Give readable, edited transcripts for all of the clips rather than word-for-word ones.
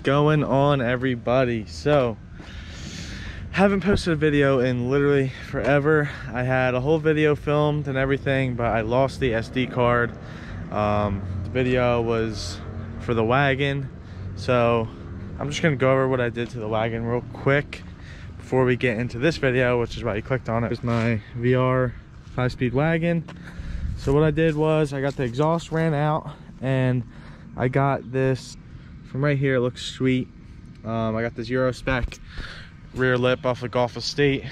going on, everybody? So haven't posted a video in literally forever. I had a whole video filmed and everything, but I lost the SD card. The video was for the wagon, so I'm just gonna go over what I did to the wagon real quick before we get into this video, which is why you clicked on it. It's my VR 5-speed wagon. So what I did was I got the exhaust ran out, and I got this from right here. It looks sweet. I got this Euro spec rear lip off the Gulf Estate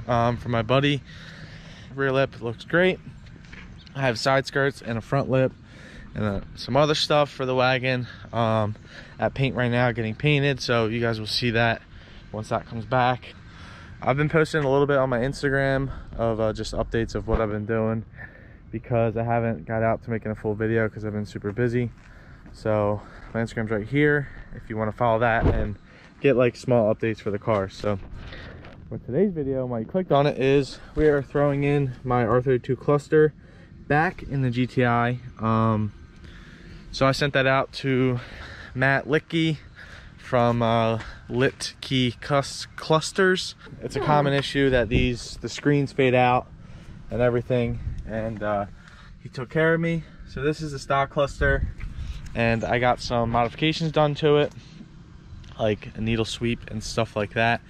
from my buddy. Rear lip looks great. I have side skirts and a front lip and some other stuff for the wagon at paint right now, getting painted, so you guys will see that once that comes back. I've been posting a little bit on my Instagram of just updates of what I've been doing, because I haven't got out to making a full video because I've been super busy. So my Instagram's right here if you want to follow that and get like small updates for the car. So for today's video, why you clicked on it is we are throwing in my R32 cluster back in the GTI. So I sent that out to Matt LITKE from LITKE Clusters. It's a common issue that the screens fade out and everything, and he took care of me. So this is the stock cluster, and I got some modifications done to it, like a needle sweep and stuff like that.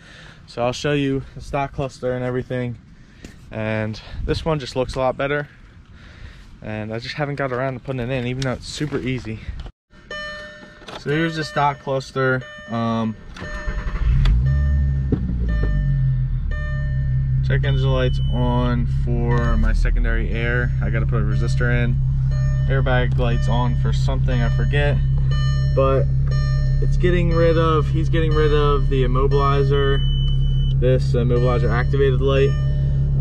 So I'll show you the stock cluster and everything, and this one just looks a lot better, and I just haven't got around to putting it in, even though it's super easy. So here's the stock cluster. Check engine lights on for my secondary air. I gotta put a resistor in. Airbag lights on for something, I forget. But he's getting rid of the immobilizer, this immobilizer activated light.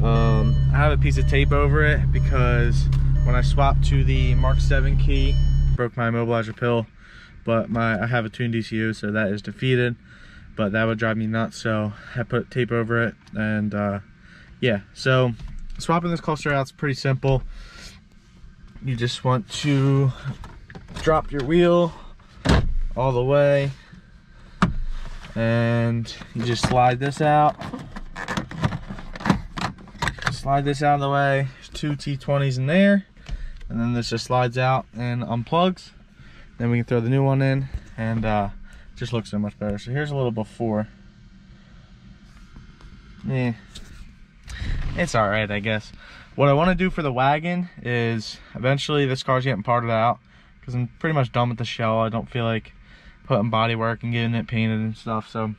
I have a piece of tape over it because when I swapped to the Mark 7 key, broke my immobilizer pill, but I have a tuned ECU, so that is defeated. But that would drive me nuts, so I put tape over it, and yeah. So swapping this cluster out is pretty simple. You just want to drop your wheel all the way, and you just slide this out. Slide this out of the way. There's two T20s in there, and then this just slides out and unplugs. Then we can throw the new one in, and it just looks so much better. So here's a little before. Yeah, it's all right, I guess. What I want to do for the wagon is eventually this car's getting parted out, because I'm pretty much done with the shell. I don't feel like putting body work and getting it painted and stuff. So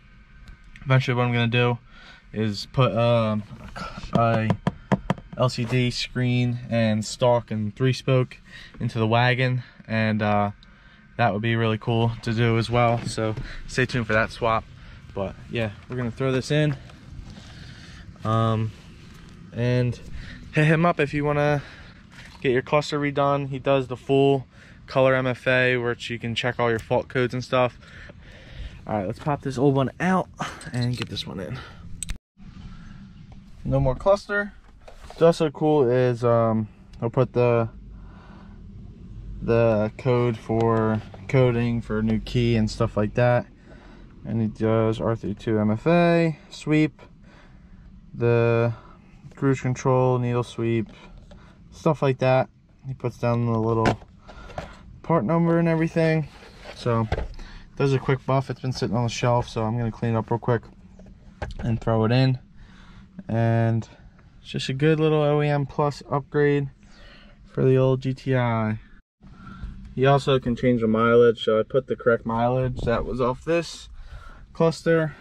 eventually what I'm going to do is put a LCD screen and stalk and 3-spoke into the wagon, and that would be really cool to do as well. So stay tuned for that swap. But yeah, we're going to throw this in. And hit him up if you want to get your cluster redone. He does the full color MFA, which you can check all your fault codes and stuff. All right, let's pop this old one out and get this one in. No more cluster. What's also cool is I'll put the code for coding for a new key and stuff like that. And he does R32 MFA, sweep, the cruise control, needle sweep, stuff like that. He puts down the little part number and everything. So does a quick buff. It's been sitting on the shelf, so I'm gonna clean it up real quick and throw it in. And it's just a good little OEM plus upgrade for the old GTI. You also can change the mileage, so I put the correct mileage that was off this cluster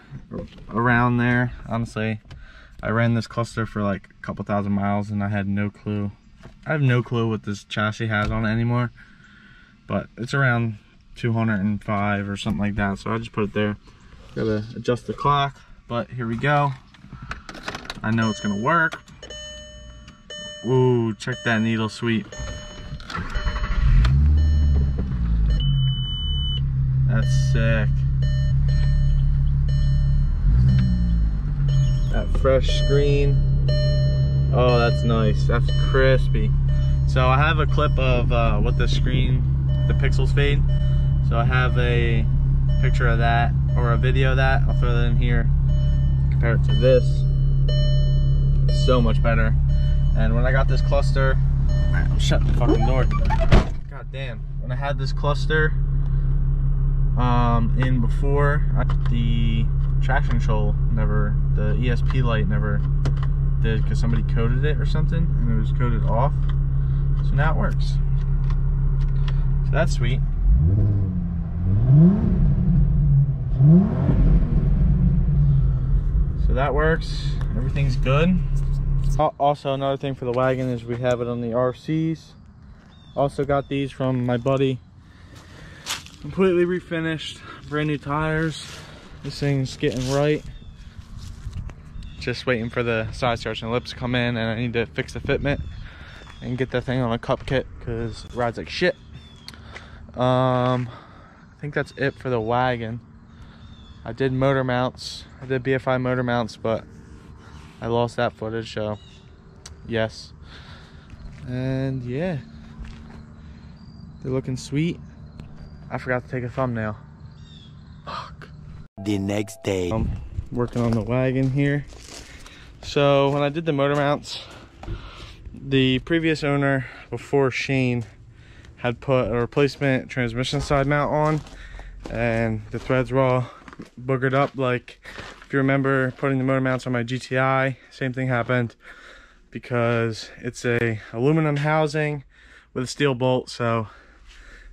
around there. Honestly, I ran this cluster for like a couple thousand miles and I had no clue. I have no clue what this chassis has on it anymore, but it's around 205 or something like that, so I just put it there. Gotta adjust the clock, but here we go. I know it's gonna work. Ooh, check that needle sweep. That's sick. That fresh screen. Oh, that's nice. That's crispy. So I have a clip of what the screen, the pixels fade. So I have a picture of that or a video of that. I'll throw that in here. Compare it to this. It's so much better. And when I got this cluster, I'm shutting the fucking door. God damn. When I had this cluster in before, the traction control never, the ESP light never did because somebody coded it or something and it was coded off. So now it works. So that's sweet. So that works. Everything's good. Also, another thing for the wagon is we have it on the RCs. Also got these from my buddy. Completely refinished, brand new tires. This thing's getting right. Just waiting for the side skirts and lips to come in, and I need to fix the fitment and get that thing on a cup kit because it rides like shit. I think that's it for the wagon. I did motor mounts. I did BFI motor mounts, but I lost that footage, so yes. And yeah, they're looking sweet. I forgot to take a thumbnail. Fuck. The next day. I'm working on the wagon here. So when I did the motor mounts, the previous owner before Shane had put a replacement transmission side mount on, and the threads were all boogered up. Like if you remember putting the motor mounts on my GTI, same thing happened because it's a aluminum housing with a steel bolt, so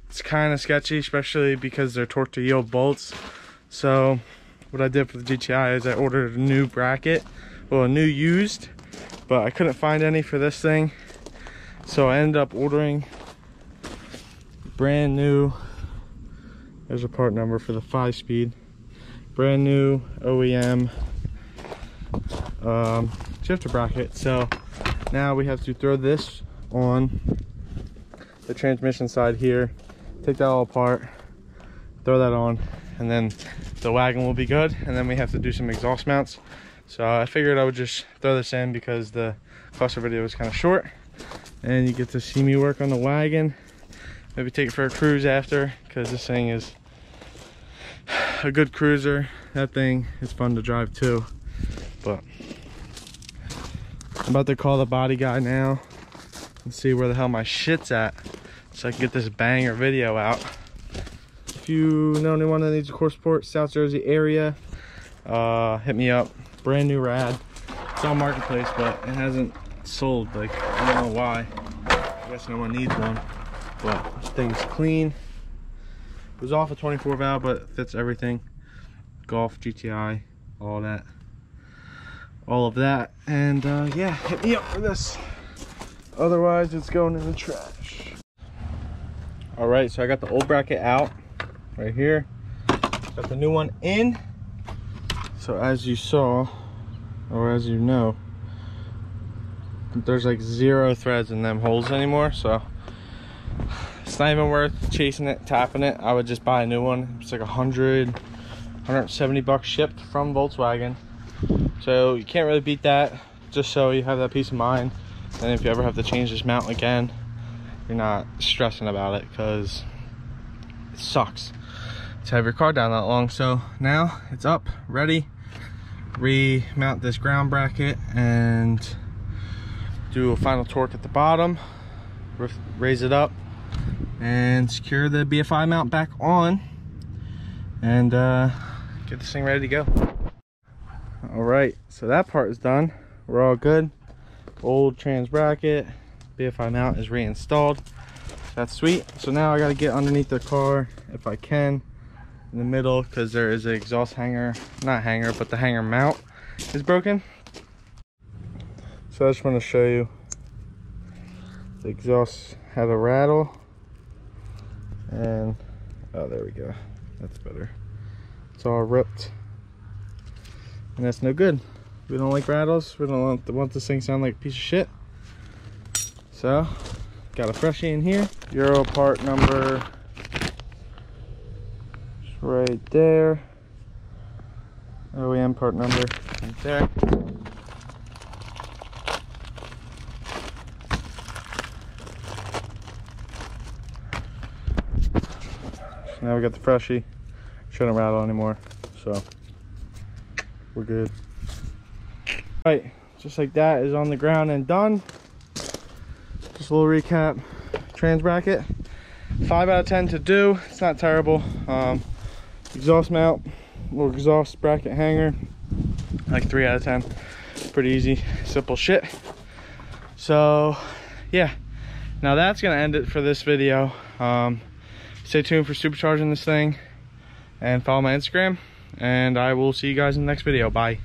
it's kind of sketchy, especially because they're torque to yield bolts. So what I did for the GTI is I ordered a new bracket, well, a new used, but I couldn't find any for this thing, so I ended up ordering brand new, there's a part number for the 5-speed, brand new OEM shifter bracket. So now we have to throw this on the transmission side here, take that all apart, throw that on, and then the wagon will be good. And then we have to do some exhaust mounts. So I figured I would just throw this in because the cluster video was kind of short and you get to see me work on the wagon. Maybe take it for a cruise after, because this thing is a good cruiser. That thing is fun to drive too. But I'm about to call the body guy now and see where the hell my shit's at, so I can get this banger video out. If you know anyone that needs a core support, South Jersey area, hit me up. Brand new rad. It's on Marketplace, but it hasn't sold. Like, I don't know why. I guess no one needs one. But this thing's clean. It was off a 24 valve, but it fits everything. Golf, GTI, all that. All of that. And yeah, hit me up for this. Otherwise, it's going in the trash. Alright, so I got the old bracket out right here. Got the new one in. So as you saw, or as you know, there's like 0 threads in them holes anymore. So it's not even worth chasing it, tapping it. I would just buy a new one. It's like 170 bucks shipped from Volkswagen. So you can't really beat that, just so you have that peace of mind. And if you ever have to change this mount again, you're not stressing about it, because it sucks to have your car down that long. So now it's up, ready. Remount this ground bracket and do a final torque at the bottom, raise it up, and secure the BFI mount back on, and get this thing ready to go. All right, so that part is done. We're all good. Old trans bracket, BFI mount is reinstalled. That's sweet. So now I got to get underneath the car if I can, in the middle, because there is an exhaust hanger, not hanger, but the hanger mount is broken. So I just want to show you the exhaust had a rattle, and oh, there we go, that's better. It's all ripped, and that's no good. We don't like rattles. We don't want this thing to sound like a piece of shit. So got a freshie in here. Euro part number right there. OEM part number right there. So now we got the freshie. shouldn't rattle anymore, so we're good. Right, just like that is on the ground and done. Just a little recap. Trans bracket, 5 out of 10 to do. It's not terrible. Exhaust mount, little exhaust bracket hanger, like 3 out of 10. Pretty easy, simple shit. So yeah, now that's gonna end it for this video. Stay tuned for supercharging this thing and follow my Instagram, and I will see you guys in the next video. Bye.